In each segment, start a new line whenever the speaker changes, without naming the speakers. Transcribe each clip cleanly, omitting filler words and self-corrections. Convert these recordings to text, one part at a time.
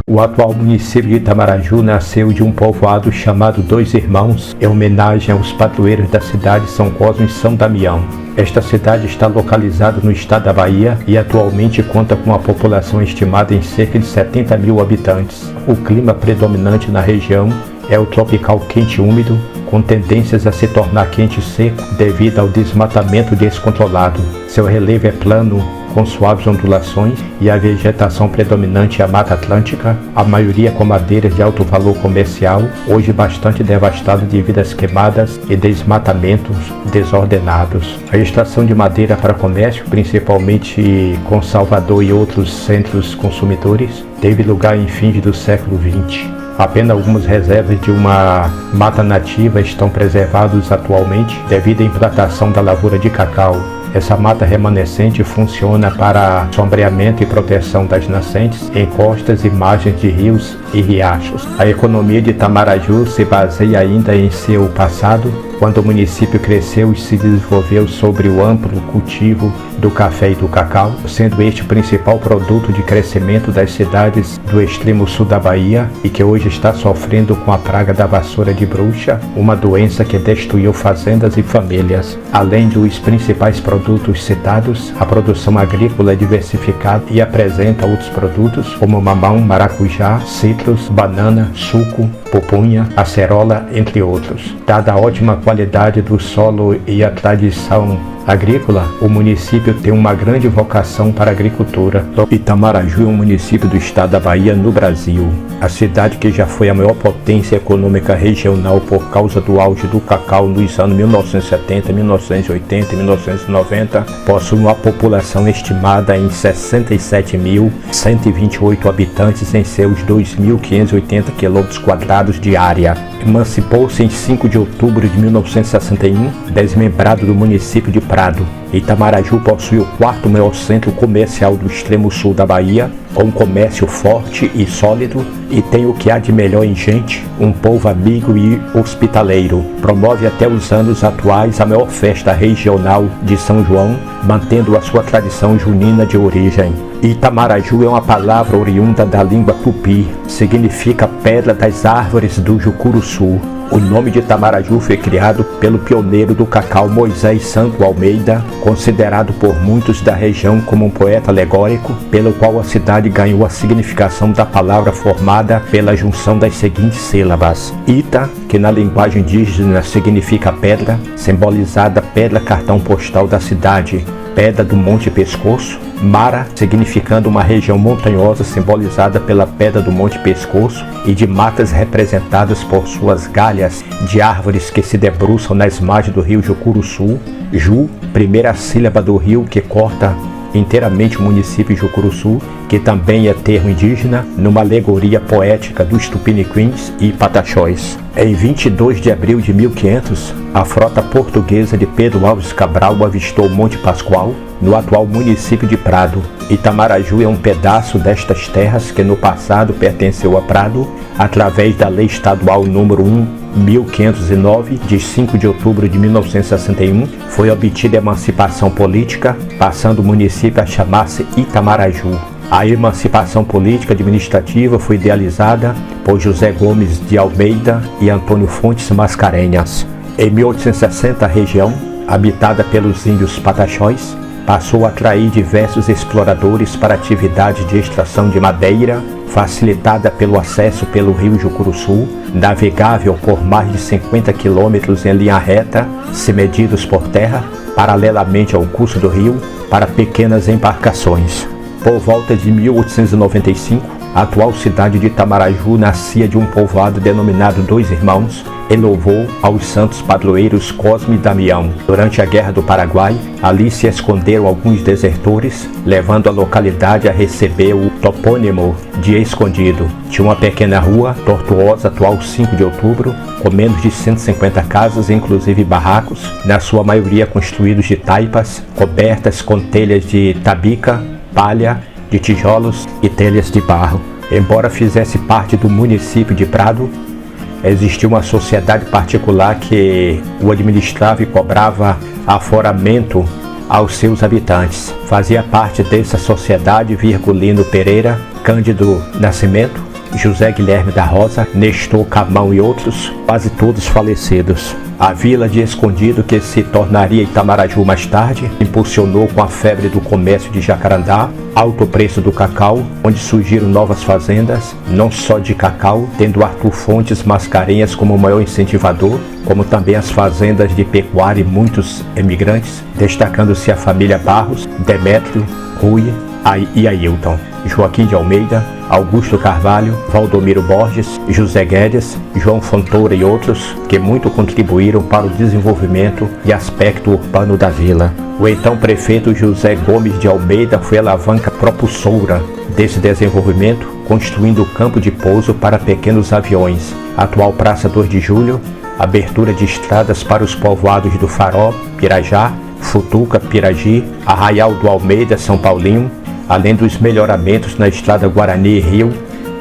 O atual município de Itamaraju nasceu de um povoado chamado Dois Irmãos, em homenagem aos padroeiros da cidade São Cosme e São Damião. Esta cidade está localizada no estado da Bahia e atualmente conta com uma população estimada em cerca de 70 mil habitantes. O clima predominante na região é o tropical quente e úmido, com tendências a se tornar quente e seco devido ao desmatamento descontrolado. Seu relevo é plano, com suaves ondulações, e a vegetação predominante é a Mata Atlântica, a maioria com madeiras de alto valor comercial, hoje bastante devastada devido às queimadas e desmatamentos desordenados. A extração de madeira para comércio, principalmente com Salvador e outros centros consumidores, teve lugar em fins do século XX. Apenas algumas reservas de uma mata nativa estão preservadas atualmente devido à implantação da lavoura de cacau. Essa mata remanescente funciona para sombreamento e proteção das nascentes, encostas e margens de rios e riachos. A economia de Itamaraju se baseia ainda em seu passado, quando o município cresceu e se desenvolveu sobre o amplo cultivo do café e do cacau, sendo este o principal produto de crescimento das cidades do extremo sul da Bahia e que hoje está sofrendo com a praga da vassoura de bruxa, uma doença que destruiu fazendas e famílias. Além dos principais produtos citados, a produção agrícola é diversificada e apresenta outros produtos como mamão, maracujá, citros, banana, suco, pupunha, acerola, entre outros. Dada a ótima qualidade do solo e a tradição agrícola, o município tem uma grande vocação para a agricultura. Itamaraju é um município do estado da Bahia, no Brasil. A cidade, que já foi a maior potência econômica regional por causa do auge do cacau nos anos 1970, 1980 e 1990, possui uma população estimada em 67.128 habitantes em seus 2.580 km² de área. Emancipou-se em 5 de outubro de 1961, desmembrado do município de Prado. Itamaraju possui o quarto maior centro comercial do extremo sul da Bahia, com um comércio forte e sólido, e tem o que há de melhor em gente, um povo amigo e hospitaleiro. Promove até os anos atuais a maior festa regional de São João, mantendo a sua tradição junina de origem. Itamaraju é uma palavra oriunda da língua tupi, significa pedra das árvores do Jucuruçu. O nome de Itamaraju foi criado pelo pioneiro do cacau Moisés Santo Almeida, considerado por muitos da região como um poeta alegórico, pelo qual a cidade ganhou a significação da palavra formada pela junção das seguintes sílabas: Ita, que na linguagem indígena significa pedra, simbolizada pedra cartão postal da cidade, Pedra do Monte Pescoço; Mara, significando uma região montanhosa simbolizada pela Pedra do Monte Pescoço e de matas representadas por suas galhas de árvores que se debruçam nas margens do rio Jucuruçu; Ju, primeira sílaba do rio que corta inteiramente o município de Jucuruçu, que também é termo indígena, numa alegoria poética dos Tupiniquins e Pataxós. Em 22 de abril de 1500, a frota portuguesa de Pedro Álvares Cabral avistou Monte Pascoal, no atual município de Prado. Itamaraju é um pedaço destas terras que no passado pertenceu a Prado, através da Lei Estadual número 1.509, de 5 de outubro de 1961, foi obtida a emancipação política, passando o município a chamar-se Itamaraju. A emancipação política administrativa foi idealizada por José Gomes de Almeida e Antônio Fontes Mascarenhas. Em 1860, a região, habitada pelos índios Pataxós, passou a atrair diversos exploradores para atividades de extração de madeira, facilitada pelo acesso pelo rio Jucuruçu, navegável por mais de 50 quilômetros em linha reta, se medidos por terra, paralelamente ao curso do rio, para pequenas embarcações. Por volta de 1895, a atual cidade de Itamaraju nascia de um povoado denominado Dois Irmãos, em louvor aos santos padroeiros Cosme e Damião. Durante a Guerra do Paraguai, ali se esconderam alguns desertores, levando a localidade a receber o topônimo de Escondido. Tinha uma pequena rua tortuosa, atual 5 de outubro, com menos de 150 casas, inclusive barracos, na sua maioria construídos de taipas, cobertas com telhas de tabica, palha, de tijolos e telhas de barro. Embora fizesse parte do município de Prado, existia uma sociedade particular que o administrava e cobrava aforamento aos seus habitantes. Fazia parte dessa sociedade Virgulino Pereira, Cândido Nascimento, José Guilherme da Rosa, Nestor Camão e outros, quase todos falecidos. A vila de Escondido, que se tornaria Itamaraju mais tarde, impulsionou com a febre do comércio de Jacarandá, alto preço do cacau, onde surgiram novas fazendas, não só de cacau, tendo Arthur Fontes Mascarenhas como o maior incentivador, como também as fazendas de pecuária e muitos emigrantes, destacando-se a família Barros, Demétrio, Rui e Ailton, Joaquim de Almeida, Augusto Carvalho, Valdomiro Borges, José Guedes, João Fontoura e outros, que muito contribuíram para o desenvolvimento e aspecto urbano da vila. O então prefeito José Gomes de Almeida foi a alavanca propulsora desse desenvolvimento, construindo o campo de pouso para pequenos aviões, atual Praça 2 de Julho, abertura de estradas para os povoados do Farol, Pirajá, Futuca, Piragi, Arraial do Almeida, São Paulinho, além dos melhoramentos na estrada Guarani-Rio,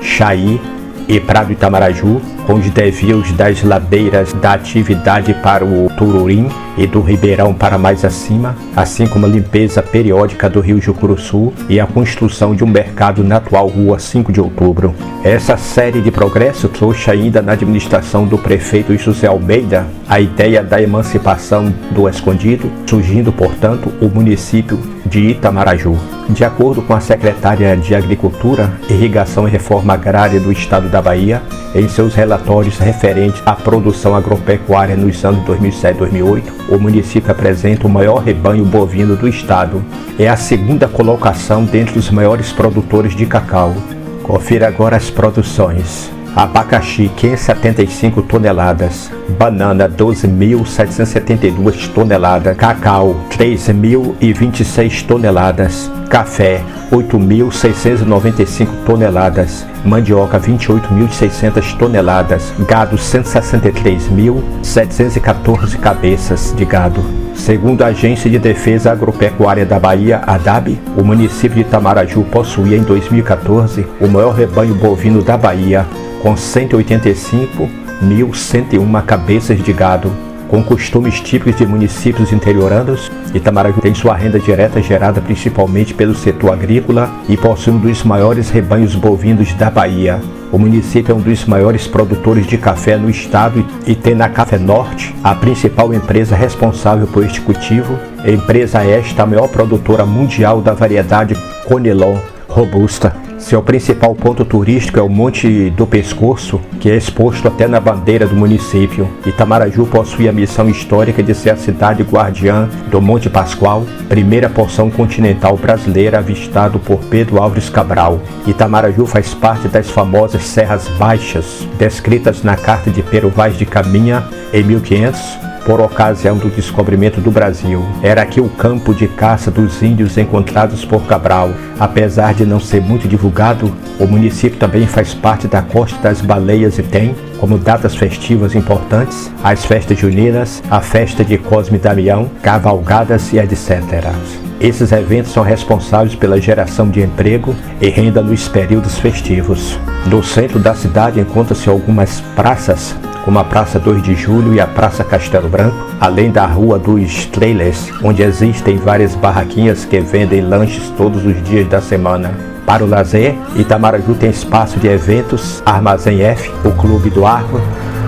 Chaí e Prado Itamaraju, com os desvios das ladeiras da atividade para o Tururim e do Ribeirão para mais acima, assim como a limpeza periódica do Rio Jucuruçu e a construção de um mercado na atual Rua 5 de Outubro. Essa série de progresso trouxe ainda na administração do prefeito José Almeida a ideia da emancipação do Escondido, surgindo, portanto, o município de Itamaraju. De acordo com a secretária de Agricultura, Irrigação e Reforma Agrária do Estado da Bahia, em seus relatórios referentes à produção agropecuária nos anos 2007 e 2008, o município apresenta o maior rebanho bovino do estado. É a segunda colocação dentre os maiores produtores de cacau. Confira agora as produções. Abacaxi, 575 toneladas. Banana, 12.772 toneladas. Cacau, 3.026 toneladas. Café, 8.695 toneladas. Mandioca, 28.600 toneladas. Gado, 163.714 cabeças de gado. Segundo a Agência de Defesa Agropecuária da Bahia, ADAB, o município de Itamaraju possuía em 2014 o maior rebanho bovino da Bahia, com 185.101 cabeças de gado. Com costumes típicos de municípios interioranos, Itamaraju tem sua renda direta gerada principalmente pelo setor agrícola e possui um dos maiores rebanhos bovinos da Bahia. O município é um dos maiores produtores de café no estado e tem na Café Norte a principal empresa responsável por este cultivo, empresa esta a maior produtora mundial da variedade Conilon Robusta. Seu principal ponto turístico é o Monte do Pescoço, que é exposto até na bandeira do município. Itamaraju possui a missão histórica de ser a cidade guardiã do Monte Pascoal, primeira porção continental brasileira avistado por Pedro Álvares Cabral. Itamaraju faz parte das famosas Serras Baixas, descritas na Carta de Pero Vaz de Caminha em 1500, por ocasião do descobrimento do Brasil. Era aqui o campo de caça dos índios encontrados por Cabral. Apesar de não ser muito divulgado, o município também faz parte da Costa das Baleias e tem, como datas festivas importantes, as festas juninas, a festa de Cosme e Damião, cavalgadas e etc. Esses eventos são responsáveis pela geração de emprego e renda nos períodos festivos. No centro da cidade encontram-se algumas praças, como a Praça 2 de Julho e a Praça Castelo Branco, além da Rua dos Trailers, onde existem várias barraquinhas que vendem lanches todos os dias da semana. Para o lazer, Itamaraju tem espaço de eventos, Armazém F, o Clube do Arco,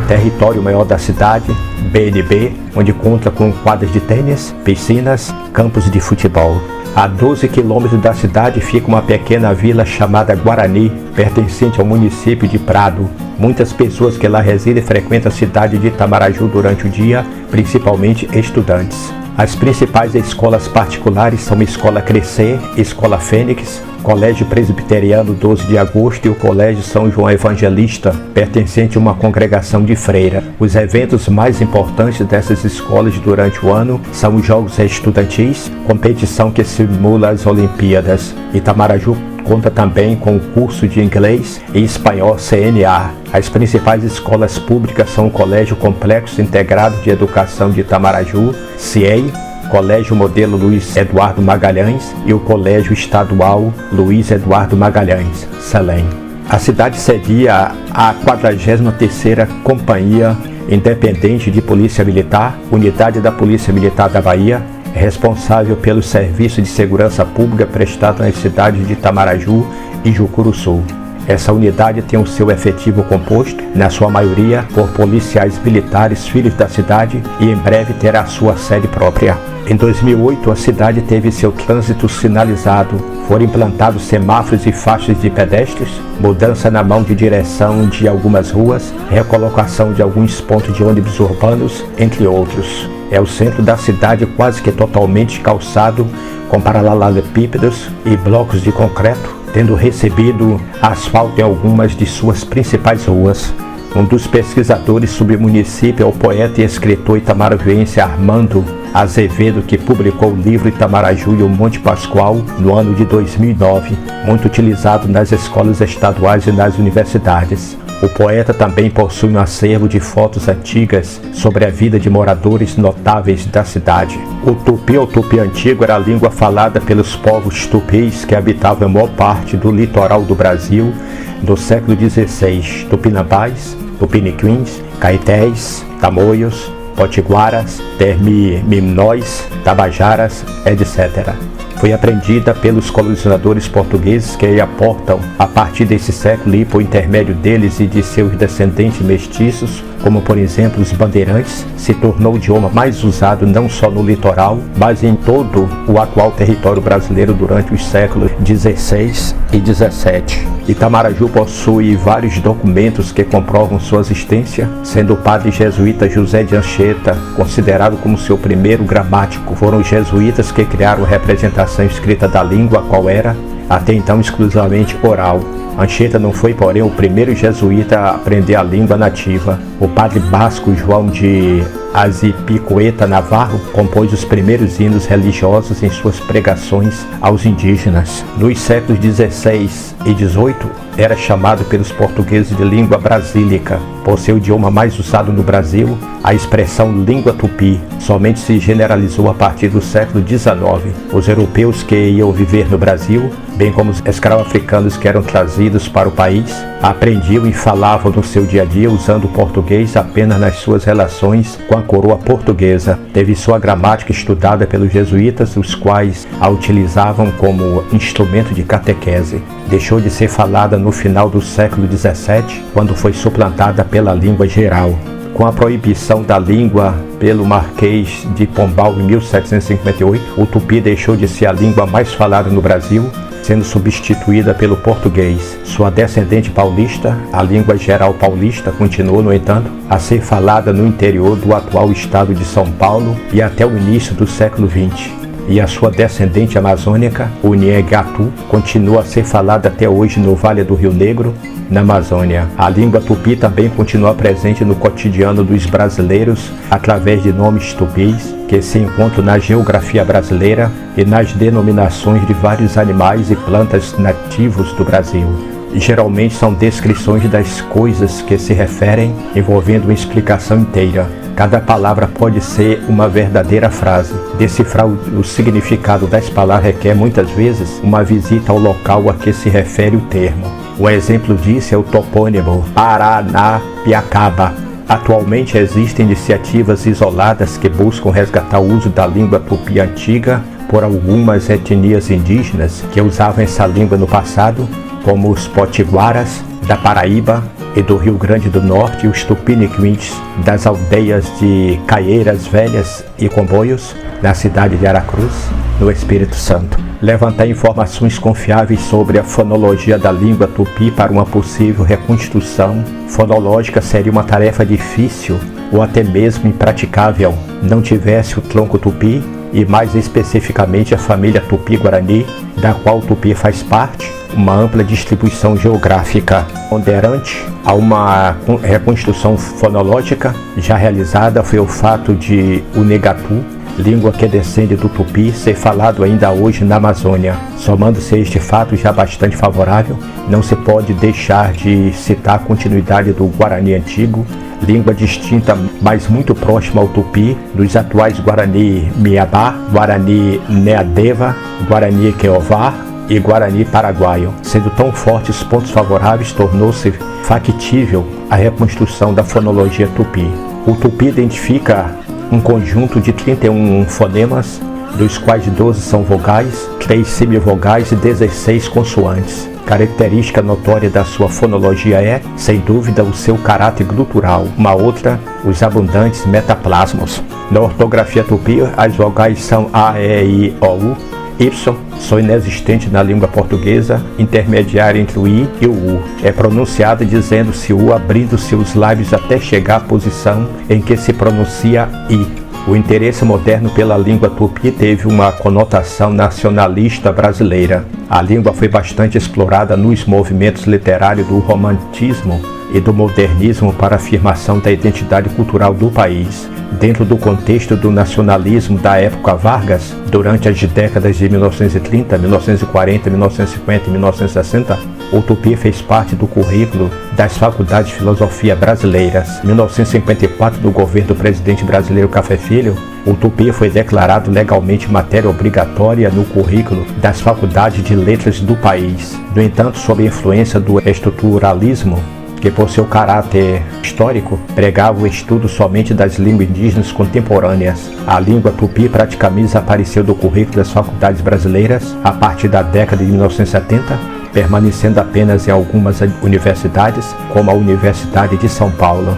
território maior da cidade, BNB, onde conta com quadras de tênis, piscinas, campos de futebol. A 12 quilômetros da cidade fica uma pequena vila chamada Guarani, pertencente ao município de Prado. Muitas pessoas que lá residem frequentam a cidade de Itamaraju durante o dia, principalmente estudantes. As principais escolas particulares são a Escola Crescer, Escola Fênix, Colégio Presbiteriano 12 de Agosto e o Colégio São João Evangelista, pertencente a uma congregação de freira. Os eventos mais importantes dessas escolas durante o ano são os Jogos Estudantis, competição que simula as Olimpíadas. Itamaraju conta também com o curso de inglês e espanhol CNA. As principais escolas públicas são o Colégio Complexo Integrado de Educação de Itamaraju, CIEI, Colégio Modelo Luiz Eduardo Magalhães e o Colégio Estadual Luiz Eduardo Magalhães, Selém. A cidade cedia a 43ª Companhia Independente de Polícia Militar, unidade da Polícia Militar da Bahia, responsável pelo serviço de segurança pública prestado nas cidades de Itamaraju e Jucuruçu. Essa unidade tem o seu efetivo composto, na sua maioria, por policiais militares filhos da cidade e em breve terá sua sede própria. Em 2008, a cidade teve seu trânsito sinalizado. Foram implantados semáforos e faixas de pedestres, mudança na mão de direção de algumas ruas, recolocação de alguns pontos de ônibus urbanos, entre outros. É o centro da cidade quase que totalmente calçado, com paralelepípedos e blocos de concreto, tendo recebido asfalto em algumas de suas principais ruas. Um dos pesquisadores sobre o município é o poeta e escritor itamarajuense Armando Azevedo, que publicou o livro Itamaraju e o Monte Pascoal no ano de 2009, muito utilizado nas escolas estaduais e nas universidades. O poeta também possui um acervo de fotos antigas sobre a vida de moradores notáveis da cidade. O tupi ou tupi antigo era a língua falada pelos povos tupis que habitavam a maior parte do litoral do Brasil no século XVI. Tupinambás, tupiniquins, caetés, tamoios, potiguaras, terminóis, tabajaras, etc. Foi aprendida pelos colonizadores portugueses que aí aportam, a partir desse século e por intermédio deles e de seus descendentes mestiços, como por exemplo os bandeirantes, se tornou o idioma mais usado não só no litoral, mas em todo o atual território brasileiro durante os séculos XVI e XVII. Itamaraju possui vários documentos que comprovam sua existência, sendo o padre jesuíta José de Anchieta considerado como seu primeiro gramático. Foram os jesuítas que criaram a representação escrita da língua, qual era, até então, exclusivamente oral. Anchieta não foi, porém, o primeiro jesuíta a aprender a língua nativa. O padre basco João de Azipicueta Navarro compôs os primeiros hinos religiosos em suas pregações aos indígenas. Nos séculos XVI e XVIII, era chamado pelos portugueses de língua brasílica. Por ser o idioma mais usado no Brasil, a expressão língua tupi somente se generalizou a partir do século XIX. Os europeus que iam viver no Brasil, bem como os escravos africanos que eram trazidos para o país, aprendiam e falavam no seu dia a dia usando o português apenas nas suas relações com a coroa portuguesa. Teve sua gramática estudada pelos jesuítas, os quais a utilizavam como instrumento de catequese. Deixou de ser falada no final do século XVII, quando foi suplantada pela língua geral. Com a proibição da língua pelo Marquês de Pombal em 1758, o tupi deixou de ser a língua mais falada no Brasil, sendo substituída pelo português. Sua descendente paulista, a língua geral paulista, continuou, no entanto, a ser falada no interior do atual estado de São Paulo e até o início do século XX. E a sua descendente amazônica, o Niegatu, continua a ser falada até hoje no Vale do Rio Negro, na Amazônia. A língua tupi também continua presente no cotidiano dos brasileiros através de nomes tupis que se encontram na geografia brasileira e nas denominações de vários animais e plantas nativos do Brasil. E geralmente são descrições das coisas que se referem, envolvendo uma explicação inteira. Cada palavra pode ser uma verdadeira frase. Decifrar o significado das palavras requer muitas vezes uma visita ao local a que se refere o termo. Um exemplo disso é o topônimo Paranapiacaba. Atualmente existem iniciativas isoladas que buscam resgatar o uso da língua tupi antiga por algumas etnias indígenas que usavam essa língua no passado, como os potiguaras da Paraíba e do Rio Grande do Norte e os tupiniquins das aldeias de Caieiras Velhas e Comboios, na cidade de Aracruz, no Espírito Santo. Levantar informações confiáveis sobre a fonologia da língua tupi para uma possível reconstrução fonológica seria uma tarefa difícil ou até mesmo impraticável, não tivesse o tronco tupi e mais especificamente a família tupi-guarani, da qual o tupi faz parte, uma ampla distribuição geográfica. Ponderante a uma reconstrução fonológica já realizada foi o fato de o negatu, língua que descende do tupi, ser falado ainda hoje na Amazônia. Somando-se a este fato já bastante favorável, não se pode deixar de citar a continuidade do Guarani antigo, língua distinta, mas muito próxima ao tupi, dos atuais Guarani Miabá, Guarani Neadeva, Guarani Queová e Guarani Paraguaio. Sendo tão fortes os pontos favoráveis, tornou-se factível a reconstrução da fonologia tupi. O tupi identifica um conjunto de 31 fonemas, dos quais 12 são vogais, 3 semivogais e 16 consoantes. Característica notória da sua fonologia é, sem dúvida, o seu caráter glutural. Uma outra, os abundantes metaplasmos. Na ortografia tupi, as vogais são A, E, I, O, U. Y são inexistentes na língua portuguesa, intermediária entre o I e o U. É pronunciada dizendo-se U, abrindo seus lábios até chegar à posição em que se pronuncia I. O interesse moderno pela língua tupi teve uma conotação nacionalista brasileira. A língua foi bastante explorada nos movimentos literários do romantismo e do modernismo para a afirmação da identidade cultural do país. Dentro do contexto do nacionalismo da época Vargas, durante as décadas de 1930, 1940, 1950 e 1960, o tupi fez parte do currículo das faculdades de filosofia brasileiras. Em 1954, do governo do presidente brasileiro Café Filho, o tupi foi declarado legalmente matéria obrigatória no currículo das faculdades de letras do país. No entanto, sob a influência do estruturalismo, que por seu caráter histórico, pregava o estudo somente das línguas indígenas contemporâneas. A língua tupi praticamente desapareceu do currículo das faculdades brasileiras a partir da década de 1970, permanecendo apenas em algumas universidades, como a Universidade de São Paulo.